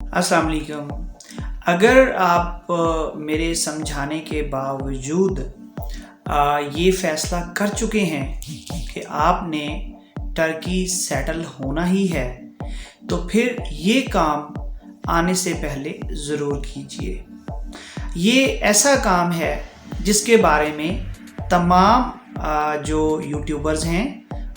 अस्सलाम वालेकुम। अगर आप मेरे समझाने के बावजूद ये फ़ैसला कर चुके हैं कि आपने टर्की सेटल होना ही है, तो फिर ये काम आने से पहले ज़रूर कीजिए। ये ऐसा काम है जिसके बारे में तमाम जो यूट्यूबर्स हैं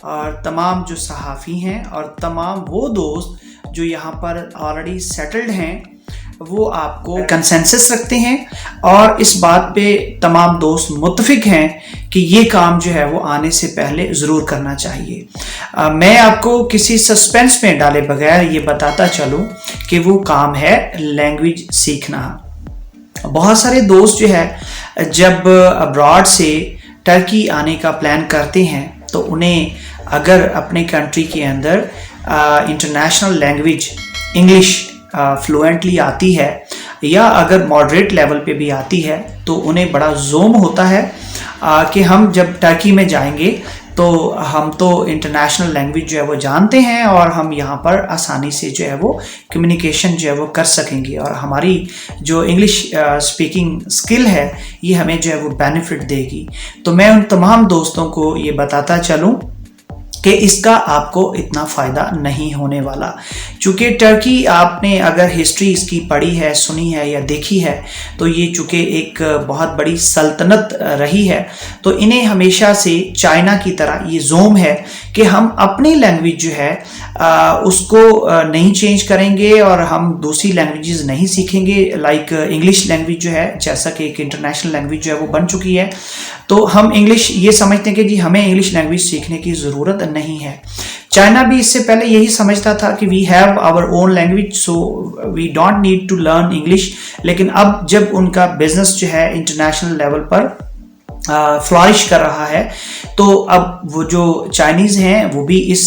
और तमाम जो सहाफ़ी हैं और तमाम वो दोस्त जो यहाँ पर ऑलरेडी सेटल्ड हैं, वो आपको कंसेंसस रखते हैं और इस बात पे तमाम दोस्त मुत्तफिक हैं कि ये काम जो है वो आने से पहले ज़रूर करना चाहिए। मैं आपको किसी सस्पेंस में डाले बगैर ये बताता चलूँ कि वो काम है लैंग्वेज सीखना। बहुत सारे दोस्त जो है जब अब्रॉड से टर्की आने का प्लान करते हैं तो उन्हें अगर अपने कंट्री के अंदर इंटरनेशनल लैंग्वेज इंग्लिश फ्लुएंटली आती है या अगर मॉडरेट लेवल पे भी आती है तो उन्हें बड़ा जोम होता है कि हम जब टर्की में जाएंगे तो हम तो इंटरनेशनल लैंग्वेज जो है वो जानते हैं और हम यहाँ पर आसानी से जो है वो कम्युनिकेशन जो है वो कर सकेंगे और हमारी जो इंग्लिश स्पीकिंग स्किल है ये हमें जो है वो बेनिफिट देगी। तो मैं उन तमाम दोस्तों को ये बताता चलूँ कि इसका आपको इतना फ़ायदा नहीं होने वाला, चूँकि टर्की आपने अगर हिस्ट्री इसकी पढ़ी है, सुनी है या देखी है तो ये चूँकि एक बहुत बड़ी सल्तनत रही है तो इन्हें हमेशा से चाइना की तरह ये जोम है कि हम अपनी लैंग्वेज जो है उसको नहीं चेंज करेंगे और हम दूसरी लैंग्वेजेस नहीं सीखेंगे। लाइक इंग्लिश लैंग्वेज जो है जैसा कि एक इंटरनेशनल लैंग्वेज जो है वो बन चुकी है, तो हम इंग्लिश ये समझते हैं कि जी हमें इंग्लिश लैंग्वेज सीखने की ज़रूरत नहीं है। चाइना भी इससे पहले यही समझता था कि we have our own language so we don't need to learn English, लेकिन अब जब उनका बिजनेस जो है इंटरनेशनल लेवल पर फ्लॉरिश कर रहा है तो अब वो जो चाइनीज़ हैं वो भी इस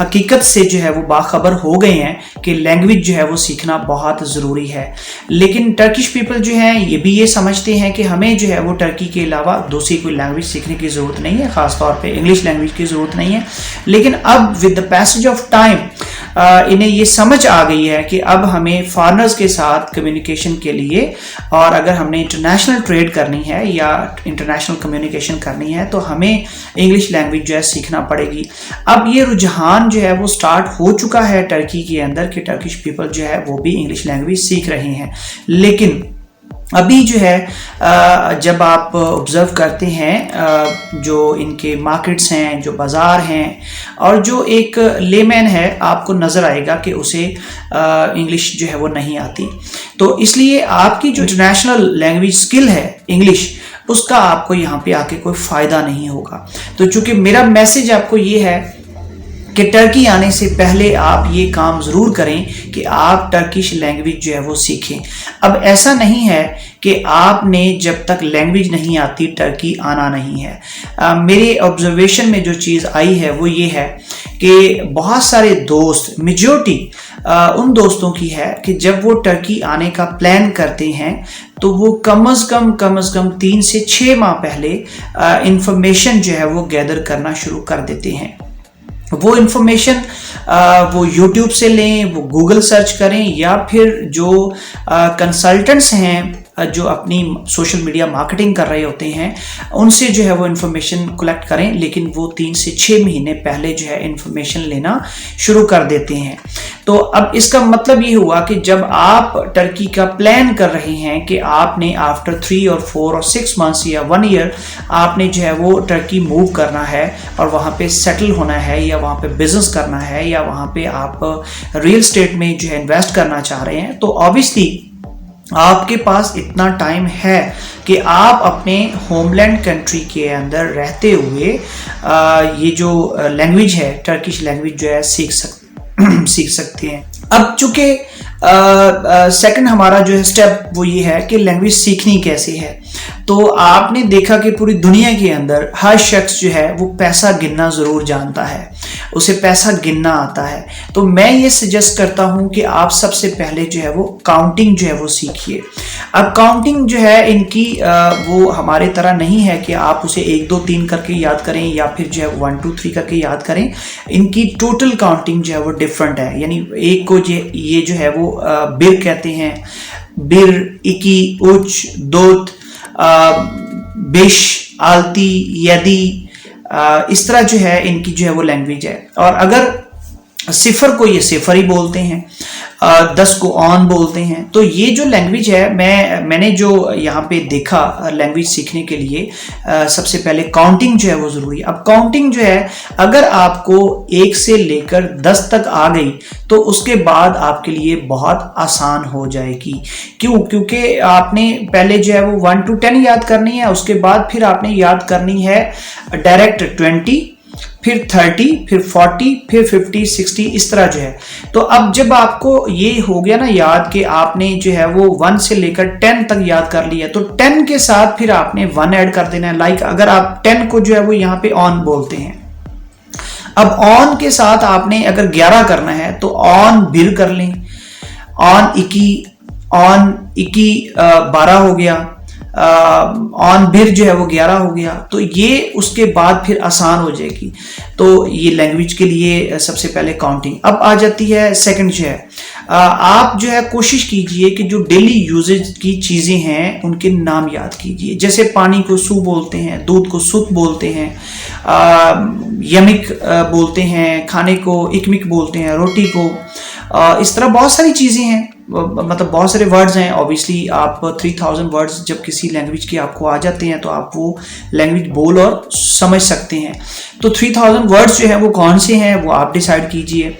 हकीकत से जो है वो बाखबर हो गए हैं कि लैंग्वेज जो है वो सीखना बहुत ज़रूरी है। लेकिन टर्किश पीपल जो हैं ये भी ये समझते हैं कि हमें जो है वो टर्की के अलावा दूसरी कोई लैंग्वेज सीखने की ज़रूरत नहीं है, ख़ास तौर पे इंग्लिश लैंग्वेज की ज़रूरत नहीं है। लेकिन अब with the passage of time इन्हें ये समझ आ गई है कि अब हमें फॉरेनर्स के साथ कम्युनिकेशन के लिए और अगर हमने इंटरनेशनल ट्रेड करनी है या इंटरनेशनल कम्युनिकेशन करनी है तो हमें इंग्लिश लैंग्वेज जो है सीखना पड़ेगी। अब ये रुझान जो है वो स्टार्ट हो चुका है टर्की के अंदर कि टर्किश पीपल जो है वो भी इंग्लिश लैंग्वेज सीख रहे हैं। लेकिन अभी जो है जब आप ऑब्ज़र्व करते हैं जो इनके मार्केट्स हैं, जो बाज़ार हैं और जो एक लेमैन है, आपको नज़र आएगा कि उसे इंग्लिश जो है वो नहीं आती। तो इसलिए आपकी जो इंटरनेशनल लैंग्वेज स्किल है इंग्लिश, उसका आपको यहाँ पे आके कोई फ़ायदा नहीं होगा। तो चूँकि मेरा मैसेज आपको ये है कि टर्की आने से पहले आप ये काम ज़रूर करें कि आप टर्किश लैंग्वेज जो है वो सीखें। अब ऐसा नहीं है कि आपने जब तक लैंग्वेज नहीं आती टर्की आना नहीं है। मेरे ऑब्जर्वेशन में जो चीज़ आई है वो ये है कि बहुत सारे दोस्त, मेजॉरिटी उन दोस्तों की है कि जब वो टर्की आने का प्लान करते हैं तो वो कम अज़ कम 3 से 6 माह पहले इंफॉर्मेशन जो है वो गैदर करना शुरू कर देते हैं। वो इन्फॉर्मेशन वो यूट्यूब से लें, वो गूगल सर्च करें या फिर जो कंसल्टेंट्स हैं जो अपनी सोशल मीडिया मार्केटिंग कर रहे होते हैं उनसे जो है वो इन्फॉर्मेशन कलेक्ट करें। लेकिन वो 3 से 6 महीने पहले जो है इन्फॉर्मेशन लेना शुरू कर देते हैं। तो अब इसका मतलब ये हुआ कि जब आप टर्की का प्लान कर रहे हैं कि आपने आफ्टर 3 और 4 और 6 मंथ्स या 1 ईयर आपने जो है वो टर्की मूव करना है और वहाँ पे सेटल होना है या वहाँ पे बिजनेस करना है या वहाँ पे आप रियल एस्टेट में जो है इन्वेस्ट करना चाह रहे हैं, तो ऑब्वियसली आपके पास इतना टाइम है कि आप अपने होमलैंड कंट्री के अंदर रहते हुए ये जो लैंग्वेज है टर्किश लैंग्वेज जो है सीख सकते हैं। अब चूँकि सेकंड हमारा जो है स्टेप वो ये है कि लैंग्वेज सीखनी कैसे है। तो आपने देखा कि पूरी दुनिया के अंदर हर शख्स जो है वो पैसा गिनना ज़रूर जानता है, उसे पैसा गिनना आता है। तो मैं ये सजेस्ट करता हूँ कि आप सबसे पहले जो है वो काउंटिंग जो है वो सीखिए। अब काउंटिंग जो है इनकी वो हमारे तरह नहीं है कि आप उसे 1 2 3 करके याद करें या फिर जो है 1 2 3 करके याद करें। इनकी टोटल काउंटिंग जो है वो डिफरेंट है। यानी एक को ये जो है वो बिर कहते हैं, बिर, इकी, उच, दोत, बिश, आलती, यदि, इस तरह जो है इनकी जो है वो लैंग्वेज है। और अगर सिफर को ये सिफर ही बोलते हैं, 10 को ऑन बोलते हैं। तो ये जो लैंग्वेज है मैंने जो यहाँ पे देखा लैंग्वेज सीखने के लिए सबसे पहले काउंटिंग जो है वो ज़रूरी है। अब काउंटिंग जो है अगर आपको 1 से लेकर 10 तक आ गई तो उसके बाद आपके लिए बहुत आसान हो जाएगी। क्यों? क्योंकि आपने पहले जो है वो 1 to 10 याद करनी है, उसके बाद फिर आपने याद करनी है डायरेक्ट 20, फिर 30, फिर 40, फिर 50, 60, इस तरह जो है। तो अब जब आपको ये हो गया ना याद कि आपने जो है वो 1 से लेकर 10 तक याद कर लिया, तो 10 के साथ फिर आपने 1 ऐड कर देना है। लाइक अगर आप 10 को जो है वो यहाँ पे ऑन बोलते हैं, अब ऑन के साथ आपने अगर 11 करना है तो ऑन बिर कर लें, ऑन इकी 12 हो गया, ऑन बिर जो है वो 11 हो गया। तो ये उसके बाद फिर आसान हो जाएगी। तो ये लैंग्वेज के लिए सबसे पहले काउंटिंग। अब आ जाती है सेकंड जो है, आप जो है कोशिश कीजिए कि जो डेली यूजेज की चीज़ें हैं उनके नाम याद कीजिए। जैसे पानी को सू बोलते हैं, दूध को सुत बोलते हैं, यमिक बोलते हैं, खाने को इकमिक बोलते हैं, रोटी को, इस तरह बहुत सारी चीज़ें हैं, मतलब बहुत सारे वर्ड्स हैं। ऑब्वियसली आप 3000 वर्ड्स जब किसी लैंग्वेज के आपको आ जाते हैं तो आप वो लैंग्वेज बोल और समझ सकते हैं। तो 3000 वर्ड्स जो है वो कौन से हैं वो आप डिसाइड कीजिए।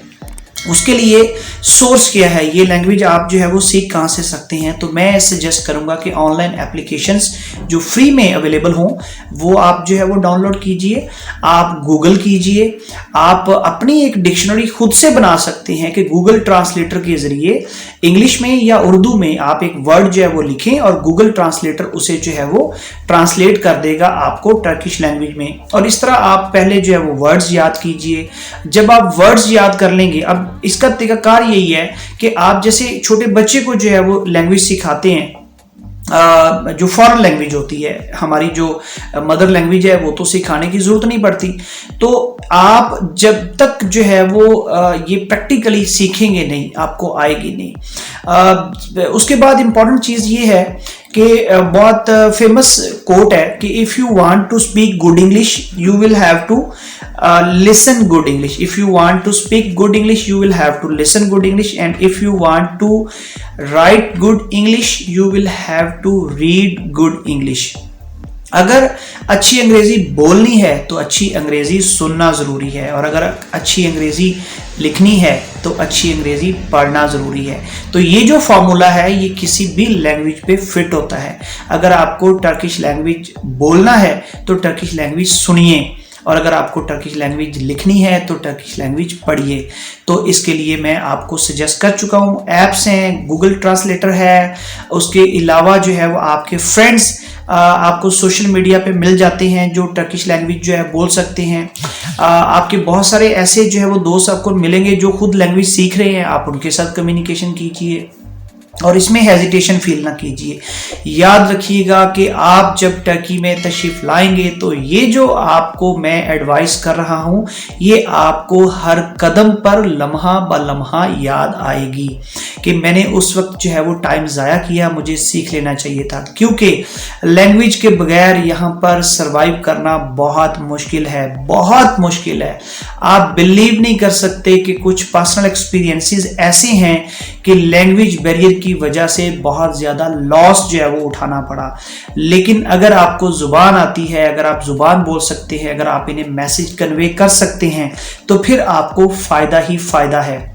उसके लिए सोर्स क्या है, ये लैंग्वेज आप जो है वो सीख कहाँ से सकते हैं। तो मैं सजेस्ट करूंगा कि ऑनलाइन एप्लीकेशंस जो फ्री में अवेलेबल हों वो आप जो है वो डाउनलोड कीजिए, आप गूगल कीजिए, आप अपनी एक डिक्शनरी खुद से बना सकते हैं कि गूगल ट्रांसलेटर के जरिए इंग्लिश में या उर्दू में आप एक वर्ड जो है वो लिखें और गूगल ट्रांसलेटर उसे जो है वो ट्रांसलेट कर देगा आपको टर्किश लैंग्वेज में। और इस तरह आप पहले जो है वो वर्ड्स याद कीजिए। जब आप वर्ड्स याद कर लेंगे, अब इसका तरीकाकार यही है कि आप जैसे छोटे बच्चे को जो है वो लैंग्वेज सिखाते हैं, जो फॉरेन लैंग्वेज होती है, हमारी जो मदर लैंग्वेज है वो तो सिखाने की जरूरत नहीं पड़ती। तो आप जब तक जो है वो ये प्रैक्टिकली सीखेंगे नहीं, आपको आएगी नहीं। उसके बाद इंपॉर्टेंट चीज़ ये है कि बहुत फेमस कोट है कि if you want to speak good English you will have to listen good English. If you want to speak good English you will have to listen good English, and if you want to write good English you will have to read good English. अगर अच्छी अंग्रेजी बोलनी है तो अच्छी अंग्रेजी सुनना ज़रूरी है, और अगर अच्छी अंग्रेजी लिखनी है तो अच्छी अंग्रेजी पढ़ना ज़रूरी है। तो ये जो फॉर्मूला है ये किसी भी लैंग्वेज पे फिट होता है। अगर आपको टर्किश लैंग्वेज बोलना है तो टर्किश लैंग्वेज सुनिए, और अगर आपको टर्किश लैंग्वेज लिखनी है तो टर्किश लैंग्वेज पढ़िए। तो इसके लिए मैं आपको सजेस्ट कर चुका हूँ, ऐप्स हैं, गूगल ट्रांसलेटर है, उसके अलावा जो है वो आपके फ्रेंड्स आपको सोशल मीडिया पे मिल जाते हैं जो टर्किश लैंग्वेज जो है बोल सकते हैं। आपके बहुत सारे ऐसे जो है वो दोस्त आपको मिलेंगे जो खुद लैंग्वेज सीख रहे हैं, आप उनके साथ कम्युनिकेशन कीजिए और इसमें हेजिटेशन फील ना कीजिए। याद रखिएगा कि आप जब टर्की में तशरीफ़ लाएंगे तो ये जो आपको मैं एडवाइस कर रहा हूँ ये आपको हर कदम पर लम्हा ब लम्हा याद आएगी कि मैंने उस वक्त जो है वो टाइम ज़ाया किया, मुझे सीख लेना चाहिए था। क्योंकि लैंग्वेज के बगैर यहाँ पर सरवाइव करना बहुत मुश्किल है, बहुत मुश्किल है। आप बिलीव नहीं कर सकते कि कुछ पर्सनल एक्सपीरियंसेस ऐसे हैं कि लैंग्वेज बैरियर की वजह से बहुत ज़्यादा लॉस जो है वो उठाना पड़ा। लेकिन अगर आपको ज़ुबान आती है, अगर आप ज़ुबान बोल सकते हैं, अगर आप इन्हें मैसेज कन्वे कर सकते हैं तो फिर आपको फ़ायदा ही फ़ायदा है।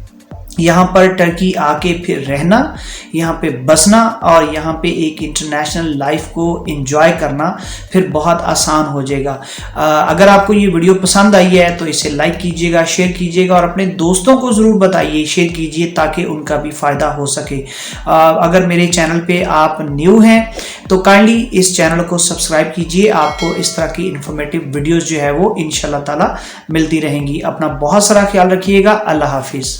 यहाँ पर टर्की आके फिर रहना, यहाँ पे बसना और यहाँ पे एक इंटरनेशनल लाइफ को एंजॉय करना फिर बहुत आसान हो जाएगा। अगर आपको ये वीडियो पसंद आई है तो इसे लाइक कीजिएगा, शेयर कीजिएगा और अपने दोस्तों को ज़रूर बताइए, शेयर कीजिए ताकि उनका भी फ़ायदा हो सके। अगर मेरे चैनल पे आप न्यू हैं तो काइंडली इस चैनल को सब्सक्राइब कीजिए। आपको इस तरह की इंफॉर्मेटिव वीडियोज़ जो है वो इंशाल्लाह ताला मिलती रहेंगी। अपना बहुत सारा ख्याल रखिएगा। अल्लाह हाफिज़।